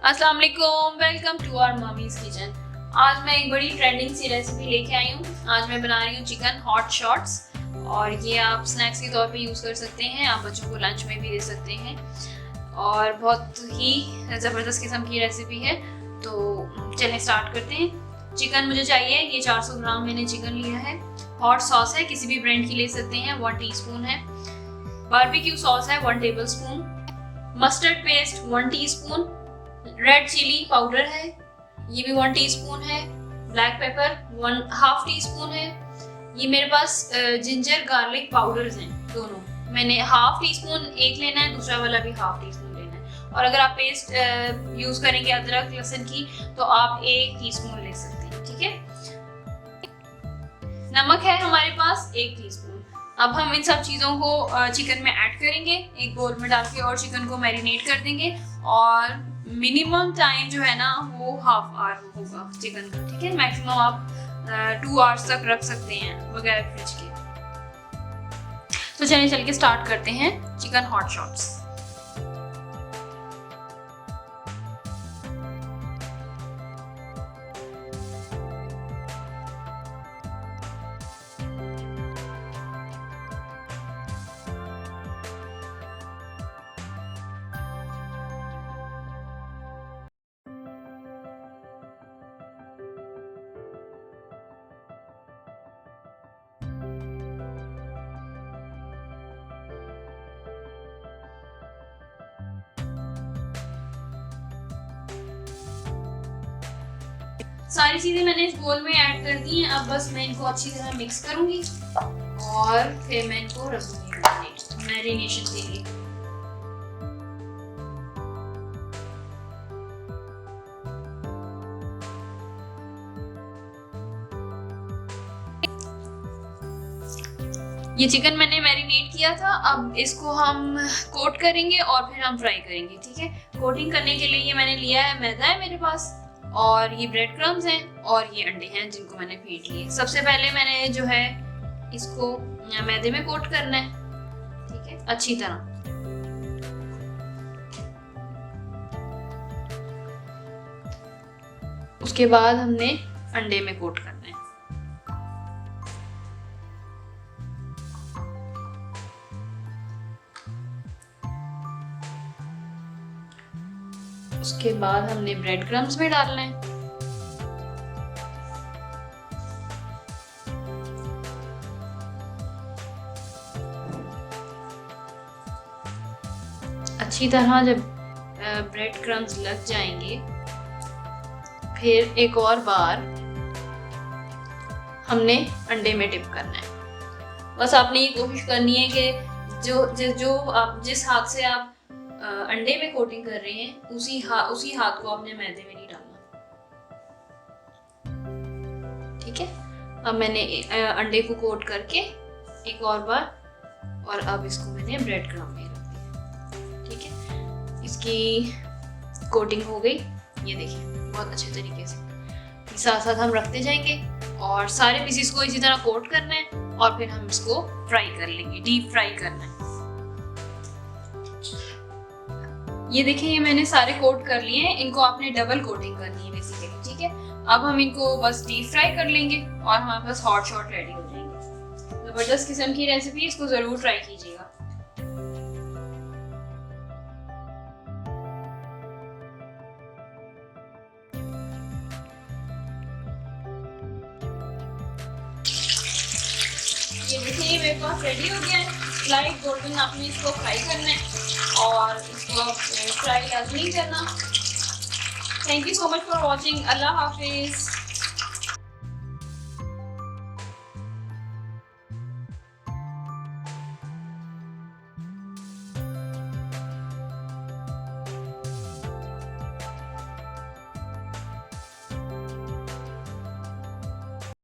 अस्सलाम वालेकुम, welcome to our Mummy's Kitchen. आज मैं एक बड़ी ट्रेंडिंग सी रेसिपी लेके आई हूँ। आज मैं बना रही हूँ चिकन हॉट शॉट्स और ये आप स्नैक्स के तौर पे यूज़ कर सकते हैं। आप बच्चों को लंच में भी दे सकते हैं और बहुत ही ज़बरदस्त किस्म की रेसिपी है। तो चलें स्टार्ट करते हैं। चिकन मुझे चाहिए, ये 400 ग्राम मैंने चिकन लिया है। हॉट सॉस है, किसी भी ब्रांड की ले सकते हैं, 1 टीस्पून है। बारबेक्यू सॉस है 1 tablespoon. Mustard paste 1 teaspoon. Red chilli powder है, ये भी 1 टीस्पून है। ब्लैक पेपर 1/2 टीस्पून है। ये मेरे पास जिंजर गार्लिक पाउडर्स हैं दोनों। मैंने 1/2 टीस्पून एक लेना है, दूसरा वाला भी 1/2 टीस्पून लेना है। और अगर आप पेस्ट यूज करेंगे अदरक लहसुन की तो आप 1 टीस्पून ले सकते हैं, ठीक है। नमक है हमारे पास 1 टीस्पून। अब हम इन सब चीज़ों को चिकन में ऐड करेंगे, एक बोल में डाल के, और चिकन को मैरिनेट कर देंगे। और मिनिमम टाइम जो है ना वो 1/2 आवर होगा चिकन का, ठीक है। मैक्सिमम आप 2 आवर्स तक रख सकते हैं बगैर फ्रिज के। तो चलिए चल के स्टार्ट करते हैं चिकन हॉट शॉट्स। सारी चीजें मैंने इस बोल में ऐड कर दी हैं। अब बस मैं इनको अच्छी तरह मिक्स करूंगी और फिर मैं इनको रखूंगी मैरिनेशन के लिए। ये चिकन मैंने मैरिनेट किया था। अब इसको हम कोट करेंगे और फिर हम फ्राई करेंगे, ठीक है। कोटिंग करने के लिए ये मैंने लिया है, मैदा है मेरे पास, और ये ब्रेड क्रम्स हैं और ये अंडे हैं जिनको मैंने फेंट लिए। सबसे पहले मैंने जो है इसको मैदे में कोट करना है, ठीक है, अच्छी तरह। उसके बाद हमने अंडे में कोट करना है। उसके बाद हमने ब्रेड क्रम्स में डालना है। अच्छी तरह जब ब्रेड क्रम्स लग जाएंगे फिर एक और बार हमने अंडे में डिप करना है। बस आपने ये कोशिश करनी है कि जो आप जिस हाथ से आप अंडे में कोटिंग कर रहे हैं उसी हाथ को आपने मैदे में नहीं डालना, ठीक है। अब मैंने अंडे को कोट करके एक और बार, और अब इसको मैंने ब्रेड क्रम्ब में रख दिया, ठीक है। इसकी कोटिंग हो गई, ये देखिए बहुत अच्छे तरीके से। साथ साथ हम रखते जाएंगे और सारे पीसेस को इसी तरह कोट करना है और फिर हम इसको फ्राई कर लेंगे, डीप फ्राई करना है। ये देखिए ये मैंने सारे कोट कर लिए हैं। इनको आपने डबल कोटिंग करनी है बेसिकली, ठीक है। अब हम इनको बस डीप फ्राई कर लेंगे और हमारे पास हॉट शॉट रेडी हो जाएंगे। जबरदस्त किस्म की रेसिपी, इसको जरूर ट्राई कीजिएगा। ये देखिए मेरे पास रेडी हो गया है। लाइट गोल्डन आपने इसको फ्राई करना है और इसको फ्राई लाजमी करना। Thank you so much for watching. Allah Hafiz.